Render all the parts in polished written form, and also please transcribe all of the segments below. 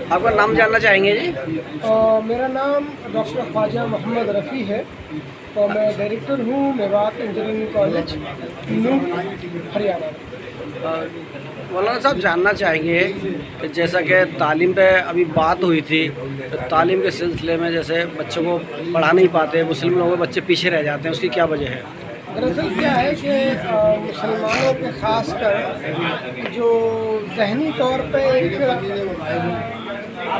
आपका नाम जानना चाहेंगे जी? मेरा नाम डॉक्टर ख्वाजा मोहम्मद रफ़ी है और मैं डायरेक्टर हूँ मेवात इंजीनियरिंग कॉलेज नूह हरियाणा में। मौलाना साहब जानना चाहेंगे कि जैसा कि तालीम पे अभी बात हुई थी, तो तालीम के सिलसिले में जैसे बच्चों को पढ़ा नहीं पाते, मुस्लिम लोगों के बच्चे पीछे रह जाते हैं, उसकी क्या वजह है? दरअसल क्या है कि मुसलमानों के ख़ास कर जो ज़हनी तौर पे एक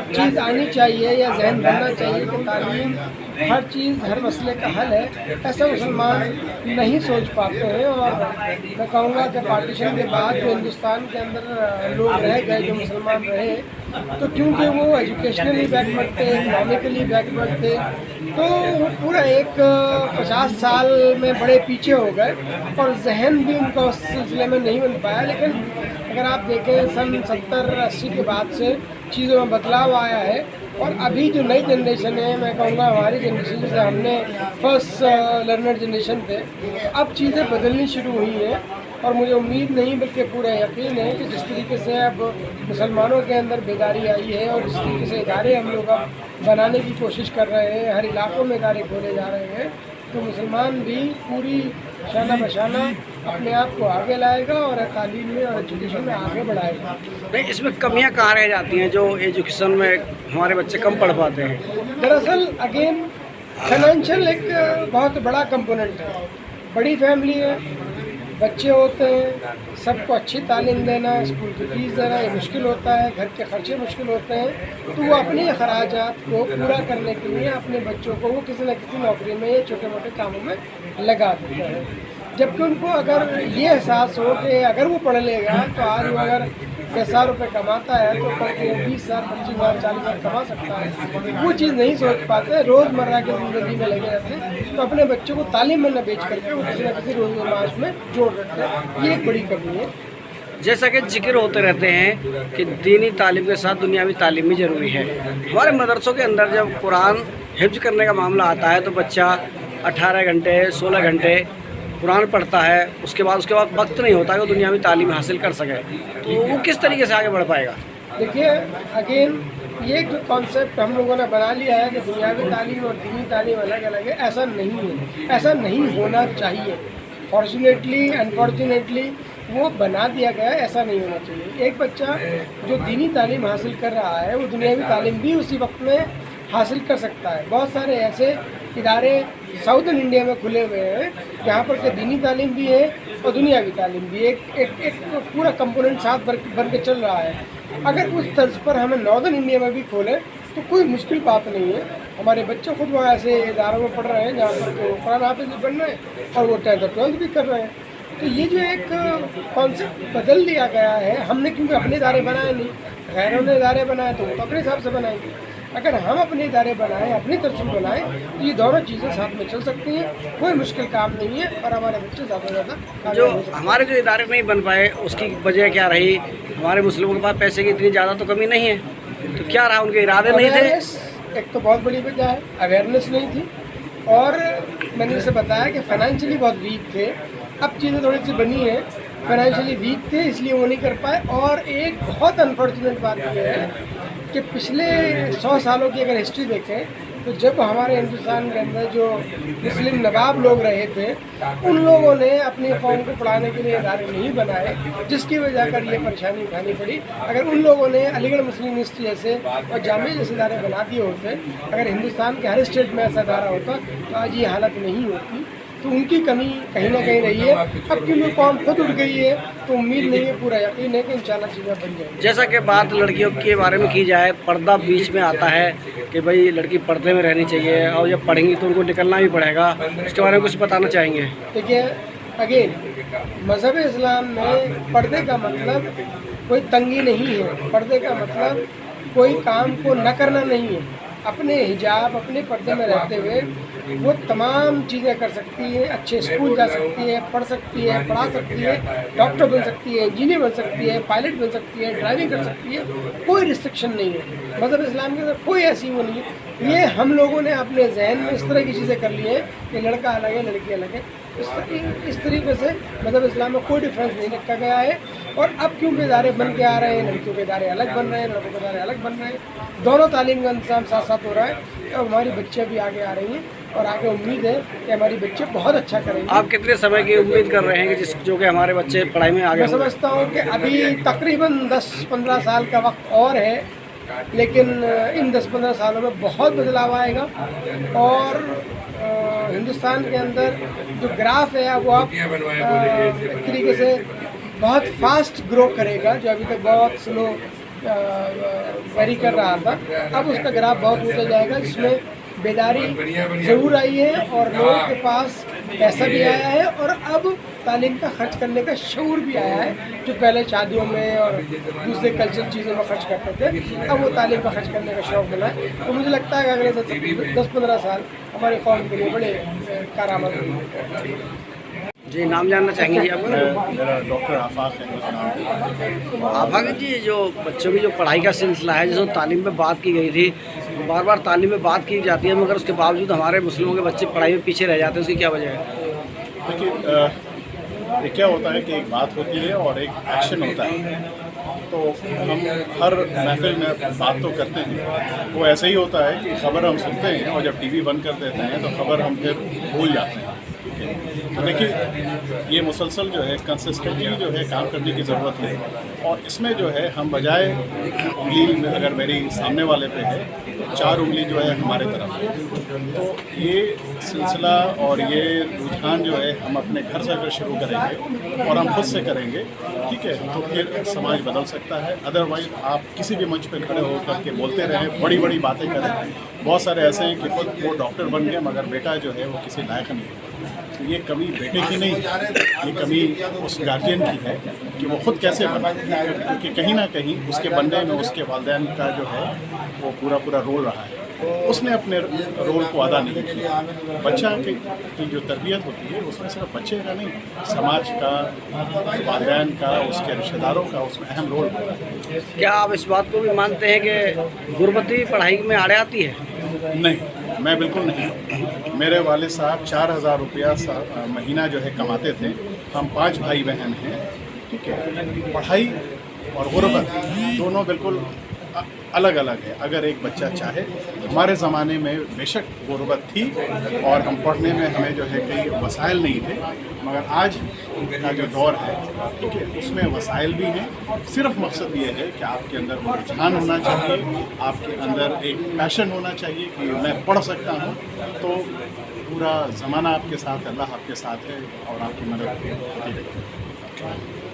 चीज़ आनी चाहिए या जहन बनना चाहिए कि तालीम हर चीज़ हर मसले का हल है, ऐसा मुसलमान नहीं सोच पाते हैं। और मैं कहूँगा कि पार्टीशन के बाद जो हिंदुस्तान के अंदर लोग रह गए, जो मुसलमान रहे, तो क्योंकि वो एजुकेशनली बैकवर्ड थे, इकोनॉमिकली बैकवर्ड थे, तो वो पूरा एक 50 साल में बड़े पीछे हो गए और जहन भी उनका उस सिलसिले में नहीं बन पाया। लेकिन अगर आप देखें सन 70-80 के बाद से चीज़ों में बदलाव आया है और अभी जो नई जनरेशन है, मैं कहूँगा हमारी जनरेशन जैसे हमने फर्स्ट लर्नर जनरेशन थे, अब चीज़ें बदलनी शुरू हुई हैं। और मुझे उम्मीद नहीं बल्कि पूरा यकीन है कि जिस तरीके से अब मुसलमानों के अंदर बेदारी आई है और जिस तरीके से इदारे हम लोग अब बनाने की कोशिश कर रहे हैं, हर इलाकों में इदारे खोले जा रहे हैं, तो मुसलमान भी पूरी शाना बशाना अपने आप को आगे लाएगा और तालीम में और एजुकेशन में आगे बढ़ाएगा। नहीं, इसमें कमियां कहाँ रह जाती हैं जो एजुकेशन में हमारे बच्चे कम पढ़ पाते हैं? दरअसल अगेन फाइनेंशियल एक बहुत बड़ा कंपोनेंट है। बड़ी फैमिली है, बच्चे होते हैं, सबको अच्छी तालीम देना, स्कूल की फ़ीस देना ये मुश्किल होता है, घर के खर्चे मुश्किल होते हैं, तो वो अपने अखराजात को पूरा करने के लिए अपने बच्चों को वो किसी न किसी नौकरी में या छोटे मोटे कामों में लगा देते हैं। जबकि उनको अगर ये एहसास हो कि अगर वो पढ़ लेगा तो आज वो अगर 10,000 रुपये कमाता है तो कल को 20,000, 25,000, 40,000 कमा सकता है, वो चीज़ नहीं सोच पाते, रोज़मर्रा की ज़िंदगी में लगे रहते हैं, तो अपने बच्चों को तालीम में न बेच करके वो किसी न किसी रोज़ में जोड़ रखते हैं। ये एक बड़ी कमी है। जैसा कि जिक्र होते रहते हैं कि दीनी तालीम के साथ दुनियावी तालीम भी ज़रूरी है। हमारे मदरसों के अंदर जब कुरान हिफ्ज़ करने का मामला आता है तो बच्चा 18 घंटे 16 घंटे कुरान पढ़ता है, उसके बाद वक्त नहीं होता कि वो दुनियावी तालीम हासिल कर सके, तो वो किस तरीके से आगे बढ़ पाएगा? देखिए अगेन ये जो कॉन्सेप्ट हम लोगों ने बना लिया है कि दुनियावी तालीम और दीनी तालीम अलग अलग है, ऐसा नहीं है, ऐसा नहीं होना चाहिए। फॉर्चुनेटली अनफॉर्चुनेटली वो बना दिया गया है, ऐसा नहीं होना चाहिए। एक बच्चा जो दीनी तालीम हासिल कर रहा है वो दुनियावी तालीम भी उसी वक्त में हासिल कर सकता है। बहुत सारे ऐसे इदारे साउदर्न इंडिया में खुले हुए हैं जहाँ पर के दीनी तालीम भी है और दुनियावी तालीम भी, एक पूरा कंपोनेंट साथ बन के चल रहा है। अगर उस तर्ज पर हमें नॉर्दर्न इंडिया में भी खोले तो कोई मुश्किल बात नहीं है। हमारे बच्चे खुद वहाँ ऐसे इदारों में पढ़ रहे हैं जहाँ पर तो कुरान हाफिज़ भी बन रहे हैं और वो 10th और 12th भी कर रहे हैं। तो ये जो एक कॉन्सेप्ट बदल दिया गया है, हमने क्योंकि अपने इदारे बनाए नहीं, गैरों ने इदारे बनाए तो वो तो अपने हिसाब से बनाएंगे। अगर हम अपने इदारे बनाएं, अपनी तरफ से बनाएं, तो ये दोनों चीज़ें साथ में चल सकती हैं, कोई मुश्किल काम नहीं है और हमारे बच्चे ज़्यादा से ज़्यादा जो हमारे जो इदारे नहीं बन पाए उसकी वजह क्या रही? हमारे मुस्लिमों के पास पैसे की इतनी ज़्यादा तो कमी नहीं है, तो क्या रहा, उनके इरादे नहीं थे? एक तो बहुत बड़ी वजह है, अवेयरनेस नहीं थी। और मैंने जैसे बताया कि फाइनेंशियली बहुत वीक थे, अब चीज़ें थोड़ी सी बनी है, फाइनेंशियली वीक थे इसलिए वो नहीं कर पाए। और एक बहुत अनफॉर्चुनेट बात ये है कि पिछले 100 सालों की अगर हिस्ट्री देखें तो जब हमारे हिंदुस्तान के अंदर जो मुस्लिम नवाब लोग रहे थे उन लोगों ने अपनी कौम को पढ़ाने के लिए इदारे नहीं बनाए, जिसकी वजह कर ये परेशानी उठानी पड़ी। अगर उन लोगों ने अलीगढ़ मुस्लिम यूनिवर्सिटी जैसे और जामिया जैसे इदारे बना दिए होते, अगर हिंदुस्तान के हर स्टेट में ऐसा इदारा होता तो आज ये हालत नहीं होती। तो उनकी कमी कहीं ना कहीं रही है। अब क्योंकि कौम खुद उठ गई है तो उम्मीद नहीं है, पूरा यकीन है कि इंशाल्लाह चीज़ें बन जाएंगी। जैसा कि बात लड़कियों के बारे में की जाए, पर्दा बीच में आता है कि भाई लड़की पर्दे में रहनी चाहिए और जब पढ़ेंगी तो उनको निकलना भी पड़ेगा, उसके बारे में कुछ बताना चाहेंगे? देखिए अगेन मज़हब इस्लाम में पर्दे का मतलब कोई तंगी नहीं है, पर्दे का मतलब कोई काम को न करना नहीं है। अपने हिजाब अपने पर्दे में रहते हुए वो तमाम चीज़ें कर सकती है, अच्छे स्कूल जा सकती है, पढ़ सकती है, पढ़ा सकती है, डॉक्टर बन सकती है, इंजीनियर बन सकती है, पायलट बन सकती है, ड्राइविंग कर सकती है, कोई रिस्ट्रिक्शन नहीं है। मज़हब इस्लाम के अंदर कोई ऐसी वो नहीं है। ये हम लोगों ने अपने जहन में इस तरह की चीज़ें कर ली हैं कि लड़का अलग है, लड़की अलग है। इस तरीके से मज़हब इस्लाम में कोई डिफरेंस नहीं रखा गया है। और अब क्योंकि इदारे बन के आ रहे हैं, लड़कियों के इदारे अलग बन रहे हैं, लड़कों के इदारे अलग बन रहे हैं, दोनों तालीम का इंतजाम साथ साथ हो रहा है। और हमारी बच्चे भी आगे आ रही हैं और आगे उम्मीद है कि हमारी बच्चे बहुत अच्छा करेंगे। आप कितने समय की उम्मीद कर रहे हैं कि जो कि हमारे बच्चे पढ़ाई में आगे मैं होंगे? समझता हूँ कि अभी तकरीबन 10-15 साल का वक्त और है, लेकिन इन 10-15 सालों में बहुत बदलाव आएगा। और हिंदुस्तान के अंदर जो ग्राफ है वो आप एक तरीके से बहुत फास्ट ग्रो करेगा, जो अभी तक बहुत स्लो वेरी कर रहा था, अब उसका ग्राफ बहुत ऊंचा जाएगा, जिसमें बेदारी ज़रूर आई है और लोगों के पास पैसा भी आया है और अब तालीम का खर्च करने का शऊर भी आया है। जो पहले शादियों में और दूसरे कल्चरल चीज़ों में खर्च करते थे, अब वो तालीम का खर्च करने का शौक़ मिला है। तो मुझे लगता है कि अगले 10-15 साल हमारी कौम के लिए बड़े कारआमद होंगे। जी, नाम जानना चाहेंगे जी आप? मेरा डॉक्टर आफाक है नाम। आफाक जी, जो बच्चों की जो पढ़ाई का सिलसिला है, जिसमें तालीम में बात की गई थी, बार बार तालीम में बात की जाती है, मगर उसके बावजूद हमारे मुस्लिमों के बच्चे पढ़ाई में पीछे रह जाते हैं, उसकी क्या वजह है? देखिए, ये क्या होता है कि एक बात होती है और एक एक्शन होता है। तो हम हर महफिल में बात तो करते हैं, वो ऐसे ही होता है कि ख़बर हम सुनते हैं और जब टीवी बंद कर देते हैं तो ख़बर हम फिर भूल जाते हैं। तो देखिए, ये मुसलसल जो है कंसिस्टेंटली जो है काम करने की ज़रूरत है। और इसमें जो है हम बजाय उंगली अगर मेरी सामने वाले पे है तो 4 उंगली जो है हमारे तरफ है। तो ये सिलसिला और ये रुझान जो है हम अपने घर से अगर शुरू करेंगे और हम खुद से करेंगे, ठीक है, तो फिर समाज बदल सकता है। अदरवाइज़ आप किसी भी मंच पर खड़े होकर के बोलते रहें, बड़ी बड़ी बातें करें। बहुत सारे ऐसे हैं कि खुद वो डॉक्टर बन गए मगर बेटा जो है वो किसी लायक नहीं है। तो ये कमी बेटे की नहीं है, ये कमी उस गार्जियन की है कि वो खुद कैसे बना, क्योंकि कहीं ना कहीं उसके बनने में उसके वालिदैन का जो है वो पूरा रोल रहा है, उसने अपने रोल को अदा नहीं किया। बच्चा की जो तरबियत होती है उसमें सिर्फ बच्चे का नहीं, समाज का, वालिदैन का, उसके रिश्तेदारों का उसमें अहम रोल होता है। क्या आप इस बात को भी मानते हैं कि गुरबती पढ़ाई में आड़े आती है? नहीं, मैं बिल्कुल नहीं। मेरे वालिद साहब 4000 रुपया महीना जो है कमाते थे। हम 5 भाई बहन हैं, ठीक है। पढ़ाई और गुरबत दोनों बिल्कुल अलग अलग है। अगर एक बच्चा चाहे, हमारे ज़माने में बेशक गुरबत थी और हम पढ़ने में हमें जो है कई वसाइल नहीं थे, मगर आज का जो दौर है, ठीक है, उसमें वसाइल भी हैं। सिर्फ मकसद ये है कि आपके अंदर वो रुझान होना चाहिए, आपके अंदर एक पैशन होना चाहिए कि मैं पढ़ सकता हूँ। तो पूरा ज़माना आपके साथ, अल्लाह आपके साथ है और आपकी मदद होती रहेगी।